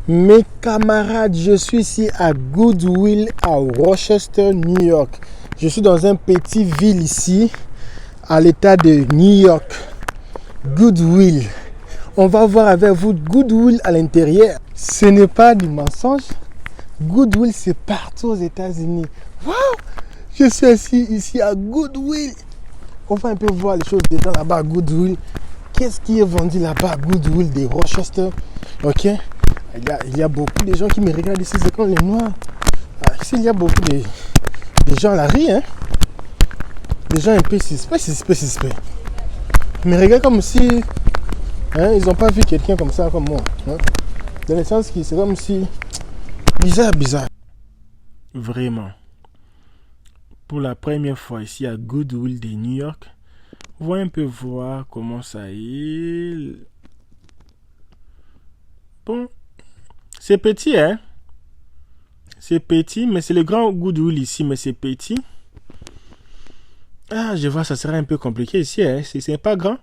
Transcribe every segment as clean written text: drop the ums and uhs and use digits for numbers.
Mes camarades, je suis ici à Goodwill à Rochester, New York. Je suis dans un petit ville ici, à l'état de New York. Goodwill. On va voir avec vous Goodwill à l'intérieur. Ce n'est pas du mensonge. Goodwill, c'est partout aux États-Unis. Wow! Je suis assis ici à Goodwill. On va un peu voir les choses dedans là-bas à Goodwill. Qu'est-ce qui est vendu là-bas à Goodwill de Rochester? Ok? Il y a beaucoup de gens qui me regardent ici, c'est comme les noirs. Ici, il y a beaucoup de gens à la rue, hein. Des gens un peu suspects. Ils me regardent comme si ils n'ont pas vu quelqu'un comme ça, comme moi. Hein? Dans le sens que c'est comme si... Bizarre. Vraiment. Pour la première fois ici à Goodwill de New York, on va un peu voir comment ça est. Bon. C'est petit, hein? C'est petit, mais c'est le grand Goodwill ici, mais c'est petit. Ah, je vois, ça serait un peu compliqué ici, hein? C'est pas grand.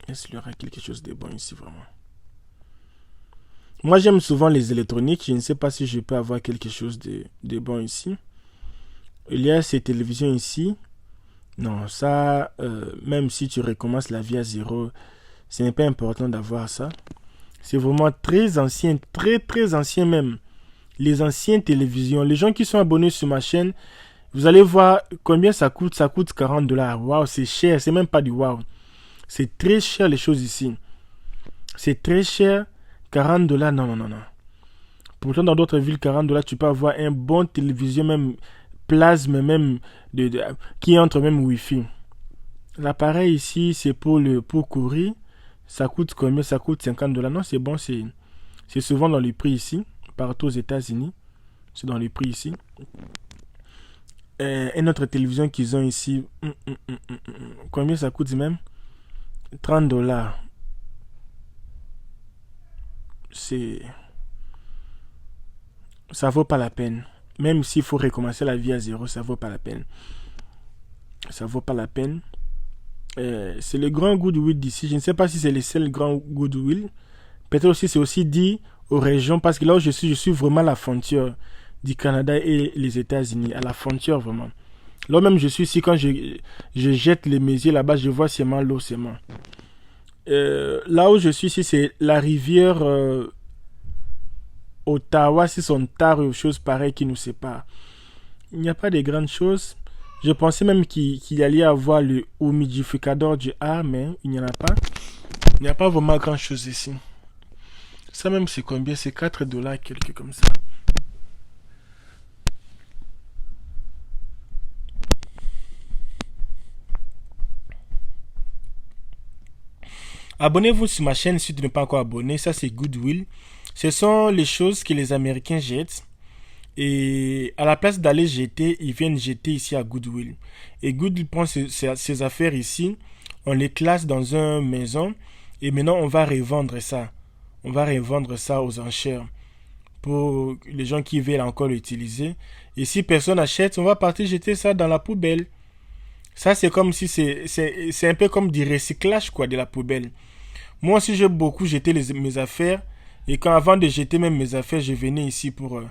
Est-ce qu'il y aura quelque chose de bon ici, vraiment? Moi, j'aime souvent les électroniques. Je ne sais pas si je peux avoir quelque chose de bon ici. Il y a ces télévisions ici. Non, ça, même si tu recommences la vie à zéro, ce n'est pas important d'avoir ça. C'est vraiment très ancien, très ancien même. Les anciennes télévisions, les gens qui sont abonnés sur ma chaîne, vous allez voir combien ça coûte. Ça coûte $40. Waouh, c'est cher, c'est même pas du waouh. C'est très cher les choses ici. C'est très cher, $40, non. Pourtant, dans d'autres villes, $40, tu peux avoir un bon télévision, même plasme, même qui entre même Wi-Fi. L'appareil ici, c'est pour courir. Ça coûte combien? Ça coûte $50. Non, c'est bon, c'est souvent dans les prix ici, partout aux États-Unis. C'est dans les prix ici. Une autre télévision qu'ils ont ici, combien ça coûte même? $30. Ça vaut pas la peine. Même s'il faut recommencer la vie à zéro, ça vaut pas la peine. C'est le grand Goodwill d'ici. Je ne sais pas si c'est le seul grand Goodwill. Peut-être aussi c'est aussi dit aux régions, parce que là où je suis vraiment à la frontière du Canada et les États-Unis, à la frontière vraiment. Là même je suis ici, quand je jette mes yeux là-bas, je vois seulement l'eau seulement. Là où je suis ici, c'est la rivière Ottawa, c'est son Ontario ou chose pareille qui nous sépare. Il n'y a pas de grandes choses. Je pensais même qu'il allait y avoir le humidificateur du A, mais il n'y en a pas. Il n'y a pas vraiment grand chose ici. Ça même c'est combien? C'est $4, quelque comme ça. Abonnez-vous sur ma chaîne si tu n'es pas encore abonné. Ça c'est Goodwill. Ce sont les choses que les Américains jettent. Et à la place d'aller jeter, ils viennent jeter ici à Goodwill. Et Goodwill prend ces affaires ici, on les classe dans une maison. Et maintenant on va revendre ça. On va revendre ça aux enchères pour les gens qui veulent encore l'utiliser. Et si personne n'achète, on va partir jeter ça dans la poubelle. Ça, c'est comme si c'est un peu comme du recyclage quoi, de la poubelle. Moi aussi, j'ai beaucoup jeté mes affaires. Et quand avant de jeter même mes affaires, je venais ici pour...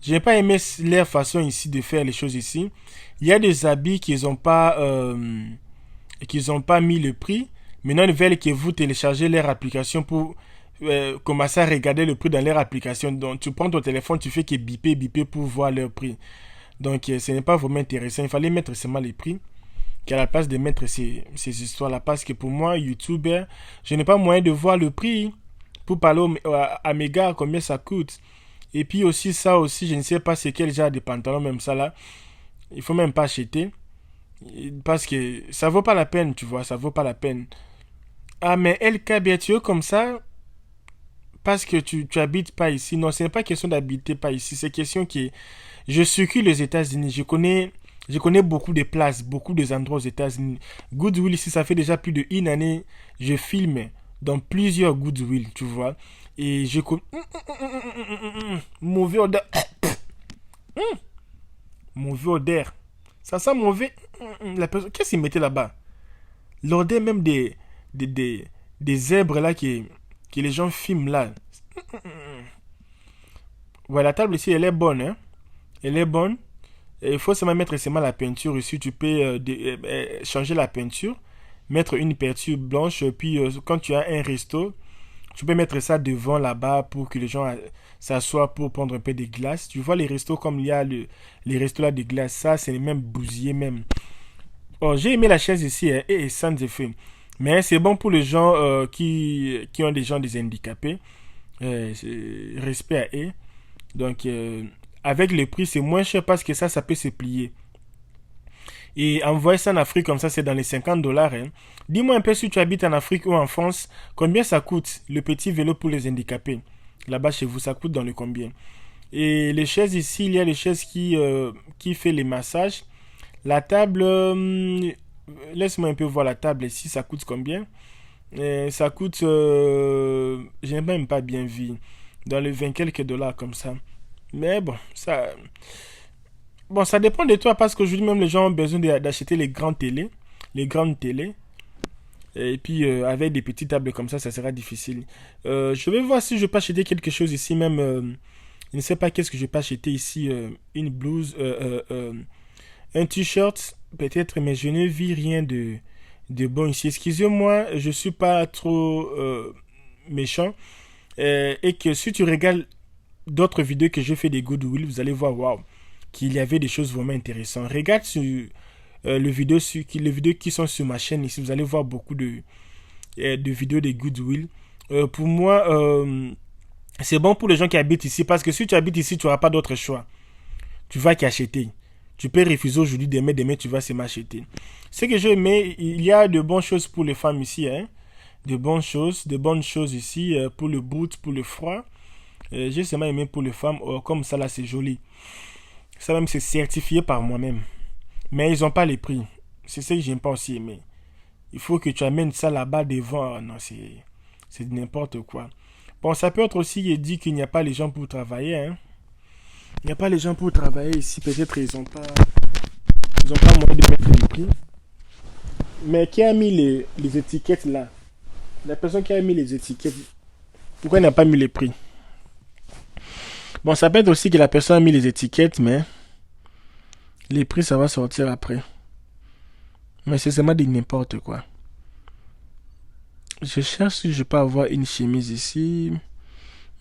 je n'ai pas aimé leur façon ici de faire les choses ici. Il y a des habits qu'ils n'ont pas mis le prix. Maintenant, ils veulent que vous téléchargez leur application pour commencer à regarder le prix dans leur application. Donc, tu prends ton téléphone, tu fais que biper pour voir leur prix. Donc, ce n'est pas vraiment intéressant. Il fallait mettre seulement les prix qu'à la place de mettre ces histoires-là. Parce que pour moi, YouTuber, je n'ai pas moyen de voir le prix pour parler à mes gars combien ça coûte. Et puis aussi, ça aussi, je ne sais pas c'est quel genre de pantalon, même ça là. Il faut même pas acheter. Parce que ça vaut pas la peine, tu vois, ça vaut pas la peine. Ah, mais LK, bien tu es comme ça, parce que tu habites pas ici. Non, ce n'est pas question d'habiter pas ici. C'est question que je circule les États-Unis. Je connais beaucoup de places, beaucoup d'endroits aux États-Unis. Goodwill ici, ça fait déjà plus d'une année. Je filme dans plusieurs Goodwill, tu vois. Et je connais... Mauvais odeur. Mauvais odeur. Ça sent mauvais. La personne... Qu'est-ce qu'il mettait là-bas? L'odeur même des zèbres là que les gens filment là. Ouais, la table ici, elle est bonne, hein. Elle est bonne. Et il faut seulement mettre seulement la peinture ici. Tu peux changer la peinture, mettre une peinture blanche. Puis quand tu as un resto, tu peux mettre ça devant là-bas pour que les gens s'assoient pour prendre un peu de glace. Tu vois les restos comme il y a les restos là de glace. Ça, c'est même bousillé même. Oh, j'ai aimé la chaise ici, hein, et sans effet. Mais c'est bon pour les gens qui ont des gens des handicapés. Respect à eux. Donc, avec le prix, c'est moins cher parce que ça peut se plier. Et envoyer ça en Afrique comme ça, c'est dans les 50 dollars. Hein. Dis-moi un peu si tu habites en Afrique ou en France, combien ça coûte le petit vélo pour les handicapés. Là-bas chez vous, ça coûte dans le combien. Et les chaises ici, il y a les chaises qui fait les massages. La table, laisse-moi un peu voir la table ici, ça coûte combien. Ça coûte, je n'ai même pas bien vu, dans les 20 quelques dollars comme ça. Mais bon, ça dépend de toi parce qu'aujourd'hui même les gens ont besoin d'acheter les grandes télés. Et puis avec des petites tables comme ça sera difficile. Je vais voir si je peux acheter quelque chose ici même. Je ne sais pas qu'est-ce que je peux acheter ici. Une blouse, un t-shirt peut-être, mais je ne vis rien de bon ici. Excusez-moi, je suis pas trop méchant. Et que si tu regardes d'autres vidéos que je fais des Goodwill, vous allez voir, waouh, qu'il y avait des choses vraiment intéressantes. Regarde sur les vidéos qui sont sur ma chaîne ici, vous allez voir beaucoup de vidéos de Goodwill. Pour moi, c'est bon pour les gens qui habitent ici parce que si tu habites ici, tu n'auras pas d'autre choix. Tu vas qu'acheter. Tu peux refuser aujourd'hui, demain tu vas se m'acheter. Ce que j'ai aimé, il y a de bonnes choses pour les femmes ici, hein. De bonnes choses ici pour le boot, pour le froid. J'ai seulement aimé pour les femmes, comme ça là c'est joli. Ça même c'est certifié par moi-même. Mais ils n'ont pas les prix. C'est ça que j'aime pas aussi aimer. Il faut que tu amènes ça là-bas devant. Non, c'est n'importe quoi. Bon, ça peut être aussi dit qu'il n'y a pas les gens pour travailler. Hein. Il n'y a pas les gens pour travailler ici. Peut-être ils n'ont pas moyen de mettre les prix. Mais qui a mis les étiquettes là? La personne qui a mis les étiquettes, pourquoi il n'a pas mis les prix? Bon, ça peut être aussi que la personne a mis les étiquettes, mais les prix, ça va sortir après. Mais c'est seulement de n'importe quoi. Je cherche si je peux avoir une chemise ici.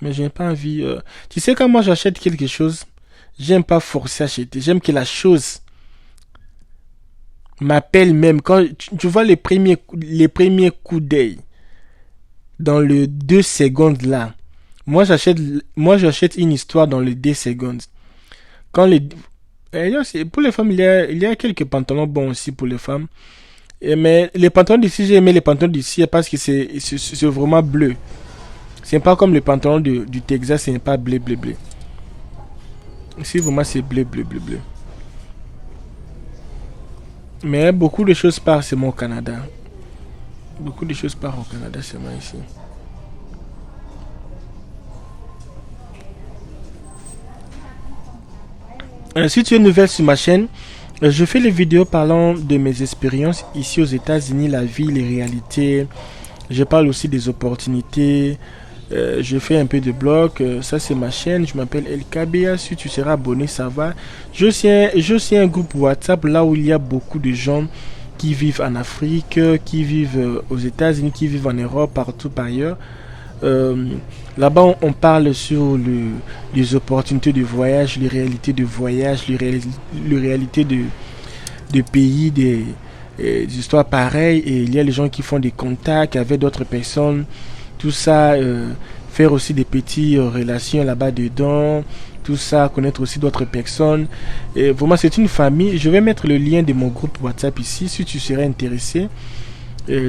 Mais j'ai pas envie. Tu sais, quand moi j'achète quelque chose, j'aime pas forcer à acheter. J'aime que la chose m'appelle même. Quand tu vois les premiers coups d'œil dans le 2 secondes là. Moi j'achète une histoire dans les 2 secondes. Quand pour les femmes, il y a quelques pantalons bons aussi pour les femmes. Mais les pantalons d'ici, j'ai aimé les pantalons d'ici parce que c'est vraiment bleu. C'est pas comme les pantalons du Texas, c'est pas bleu. Ici, vraiment, c'est bleu. Mais beaucoup de choses partent seulement au Canada. Beaucoup de choses partent au Canada seulement ici. Si tu es nouvelle sur ma chaîne, je fais les vidéos parlant de mes expériences ici aux États-Unis, la vie, les réalités. Je parle aussi des opportunités. Je fais un peu de blog. Ça, c'est ma chaîne. Je m'appelle LKBA. Si tu seras abonné, ça va. J'ai aussi un groupe WhatsApp là où il y a beaucoup de gens qui vivent en Afrique, qui vivent aux États-Unis, qui vivent en Europe, partout par ailleurs. Là-bas, on parle sur les opportunités de voyage, les réalités de voyage, les réalités de pays, des histoires pareilles. Et il y a les gens qui font des contacts avec d'autres personnes. Tout ça, faire aussi des petites relations là-bas dedans. Tout ça, connaître aussi d'autres personnes. Et vraiment, c'est une famille. Je vais mettre le lien de mon groupe WhatsApp ici si tu serais intéressé.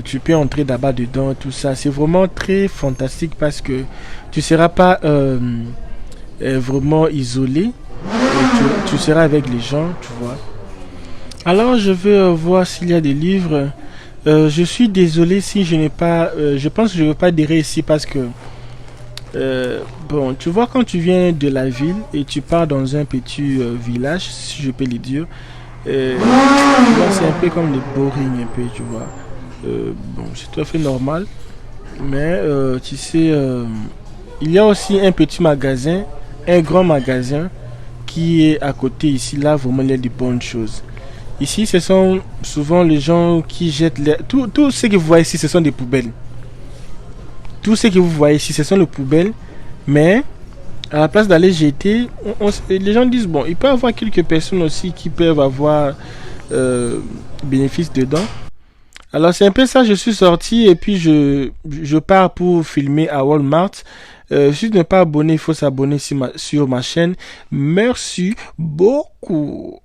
Tu peux entrer là-bas dedans, tout ça. C'est vraiment très fantastique parce que tu ne seras pas vraiment isolé. Tu seras avec les gens, tu vois. Alors, je vais voir s'il y a des livres. Je suis désolé si je n'ai pas... je pense que je ne vais pas dire ici parce que... bon, tu vois, quand tu viens de la ville et tu pars dans un petit village, si je peux le dire, tu vois, c'est un peu comme le boring, un peu, tu vois. Bon, c'est tout à fait normal. Mais tu sais, il y a aussi un petit magasin, un grand magasin qui est à côté ici. Là, vraiment, il y a de bonnes choses. Ici, ce sont souvent les gens qui jettent tout ce que vous voyez ici, ce sont des poubelles. Tout ce que vous voyez ici, ce sont les poubelles. Mais à la place d'aller jeter, les gens disent, bon, il peut y avoir quelques personnes aussi qui peuvent avoir bénéfice dedans. Alors c'est un peu ça, je suis sorti et puis je pars pour filmer à Walmart. Si tu n'es pas abonné, il faut s'abonner sur ma chaîne. Merci beaucoup.